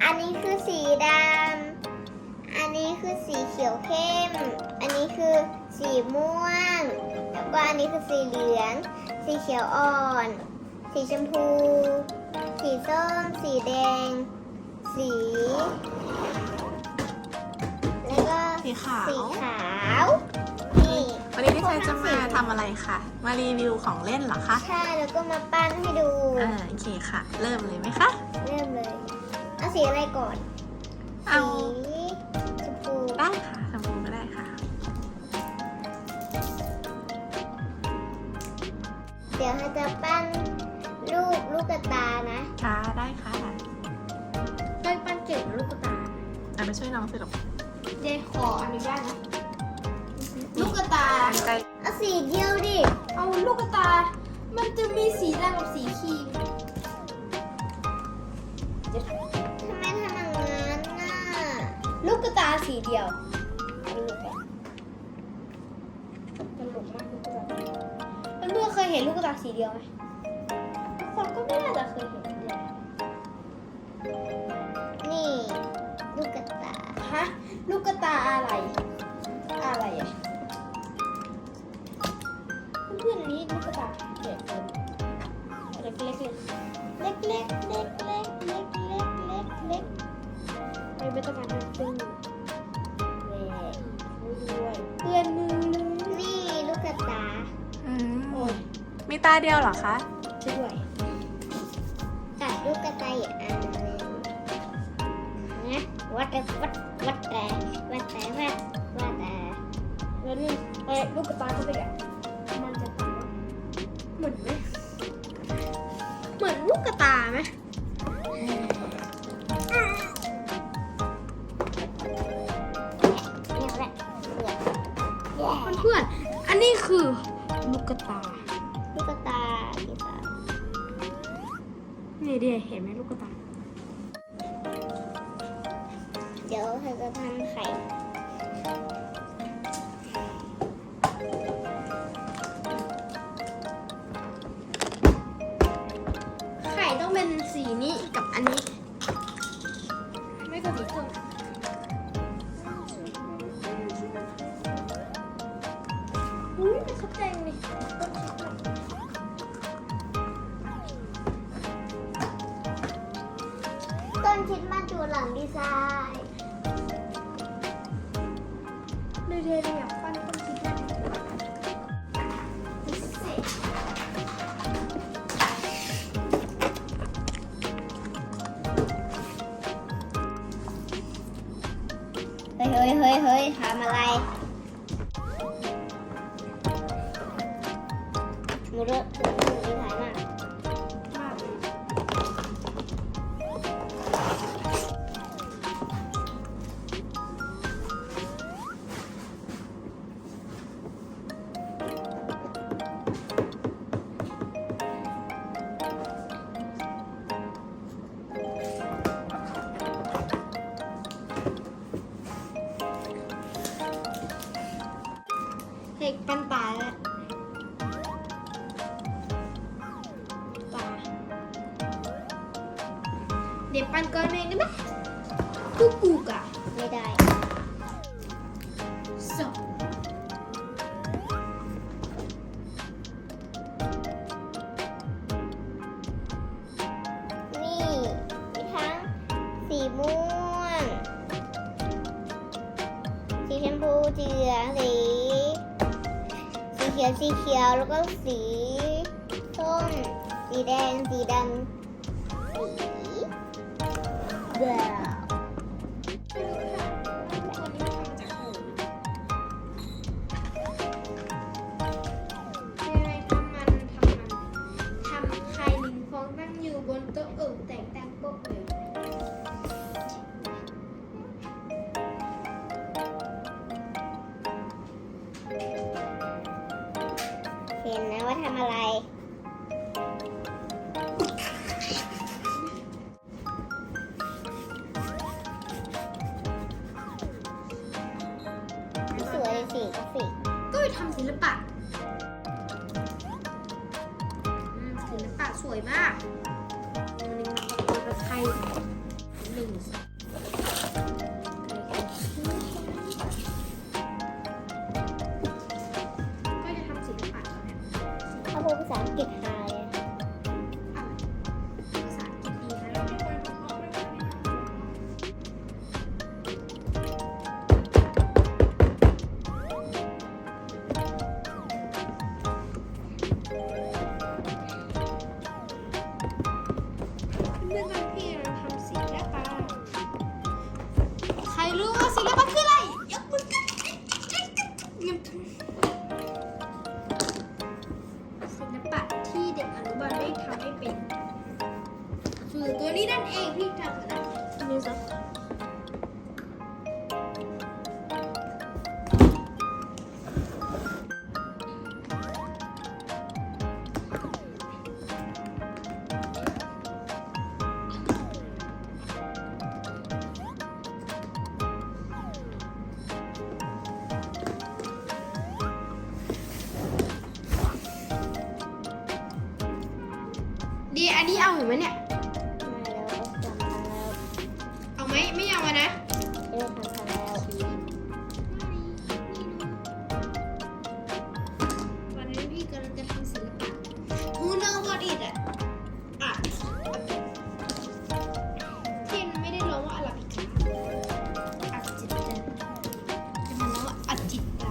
อันนี้คือสีดำอันนี้คือสีเขียวเข้มอันนี้คือสีม่วงแล้วก็อันนี้คือสีเหลืองสีเขียวอ่อนสีชมพูสีส้มสีแดงสีแล้วก็ สีขาว สีขาวนี่ วันนี้พี่ชายจะมาทำอะไรคะมารีวิวของเล่นเหรอคะ ใช่แล้วก็มาปั้นให้ดู โอเคค่ะ เริ่มเลยไหมคะ เริ่มเลยเอาสีอะไรก่อน เอา สีชมพู ได้ค่ะชมพูก็ได้ค่ะ เดี๋ยวเราจะปั้นลูกกระตานะ ค่ะได้ค่ะ ได้ปั้นเก่งลูกกระตา ไปช่วยน้องสิลูก เดยวขออนุญาตนะลูกกระตา กันไกล เอาสีเดียวดิเอาลูกกระตา มันจะมีสีดำกับสีครีมทำไมทำอย่างนั้นน่ะลูกกระตาสีเดียวตลกมากลูกกระตาเพื่อนๆเคยเห็นลูกกระตาสีเดียวไหมทุกคนก็ไม่น่าจะเคยเห็นเลยนี่ลูกกระตาฮะลูกกระตาอะไรอะเพื่อนๆนี้ลูกกระตาเด็กเล็กไม่ต้องการเป็นซึ่งด้วยเพื่อนมือนี่ลูกกระตา อืมมีตาเดียวเหรอคะ ช่วยตัดลูกกระตาอีกอันหนึ่งนะวัดแล้วนี่ลูกกระตาก็ไปอ่ะมันจะตัดเหมือนไหมเหมือนลูกกระตาไหมเนี่ยแหละเพื่อนๆอันนี้คือลูกกระตานี่เดี๋ยวเห็นไหมลูกกระตาเดี๋ยวเธอจะทำไข่ต้องเป็นสีนี้กับอันนี้ไม่ก็สีส้มอุ้ยมันเข้าใจเลยต้นคิดมาดูหลังดีไซน์ดูเธออยากปั้นต้นคิดมาเฮ้ยทำอะไรหมูเด้อดีถ่ายมากเด็กปั้นตาแล้วตาเด็กปั้นก้อนเมฆได้ไหมกูกะไม่ได้สองนี่มีทั้งสีม่วงสีชมพูสีเหลืองสีเขียวแล้วก็สีส้มสีแดงสีดำสีเบลทำไข่ลิงฟองนั่งอยู่บนโต๊ะแตกต่างโป๊กเลยเห็นนะว่าทำอะไรสวยสิกราฟิกก็ไปทำศิลปะศิลปะสวยมากอันนี้มาประกอบกับใครหนึ่ง ดูสิก็จะทำศิลปะแล้วเนี่ย เขาพูดภาษาอังกฤษหาเลย ภาษาอังกฤษดีนะเราไม่ค่อยรู้เพราะไม่ค่อยได้ทำ เรื่องการที่เราทำศิลปะใครรู้ว่าศิลปะคืออะไรยกมือขึ้นศิลปะที่เด็กอนุบาลได้ทำให้เป็นคือตัวนี้นั่นเองพี่ทำนะดูสิดีอันนี้เอาเห็นไหมเนี่ย มาแล้วทำมาแล้ว เอาไหมไม่เอาอะนะ ทำมาแล้ว วันนี้พี่กำลังจะทำศิลปะ Who know what it อะArt ที่ไม่ได้ร้องว่าอาราบิก้าอัจจิตาจะมาร้องว่าอัจจิตา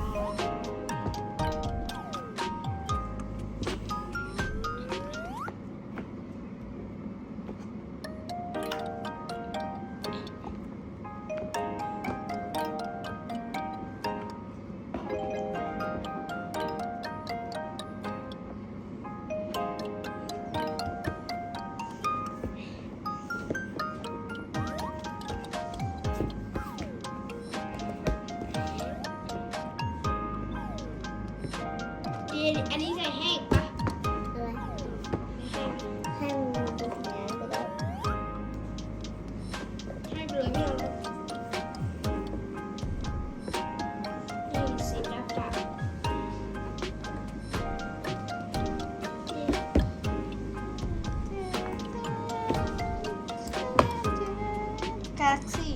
อันนี้ใส่แห้งปะ อะไร แห้ง ให้มันดูสีน้ำไปแล้ว ให้ไปเลยไม่เอาเลยนี่ศิลปะ กาแล็กซี่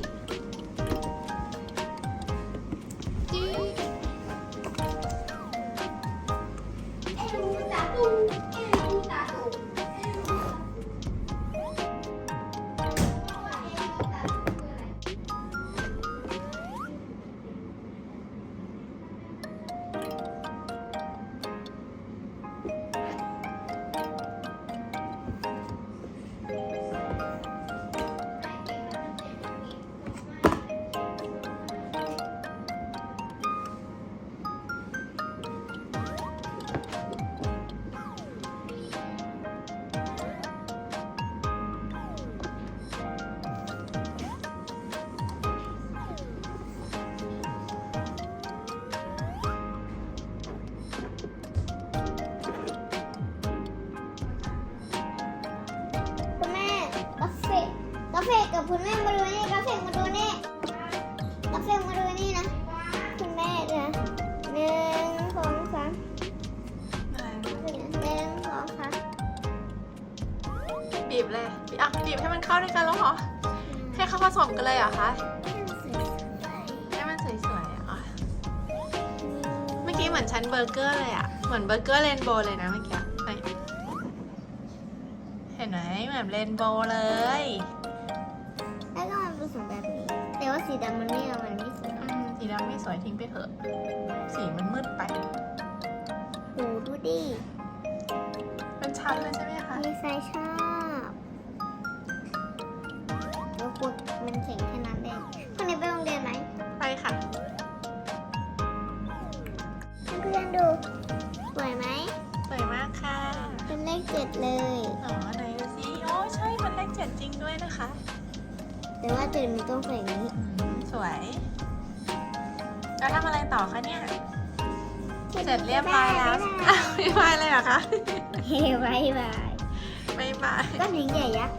คุณแม่กาแฟกับคุณแม่มาดูนี่กาแฟมาดูนี่กาแฟมาดูนี่นะคุณแม่นะ1 2 3 1 2 3 บีบเลยบีบให้มันเข้าด้วยกันแล้วเหรอ ให้เขาผสมกันเลยเหรอคะ ให้มันสวยๆเหรอ เมื่อกี้เหมือนชั้นเบอร์เกอร์เลยอะเหมือนเบอร์เกอร์เรนโบว์เลยนะเมื่อกี้เห็นไหมเหมือนเรนโบว์เลย แล้วก็มันผสมแบบนี้ แต่ว่าสีดำมันไม่เอามันไม่สวย สีดำไม่สวยทิ้งไปเถอะ สีมันมืดไป โหดูดิ เป็นชั้นเลยใช่ไหมคะ มีไซส์ชอบแล้วคุณมันแข็งแค่นั้นเองคนนี้ไปโรงเรียนไหม ไปค่ะ เพื่อนๆดูสวยไหม สวยมากค่ะ เป็นเลข7เลย อ๋อไหนดูสิโอ้ใช่เป็นเลข7จริงด้วยนะคะ แต่ว่าตื่นมันต้องใส่อย่างนี้ สวย แล้วทำอะไรต่อคะเนี่ย เสร็จเรียบร้อยแล้วไม่บายเลยเหรอคะ เฮ้ยบายบาย ไม่บาย ก้อนหินใหญ่ยักษ์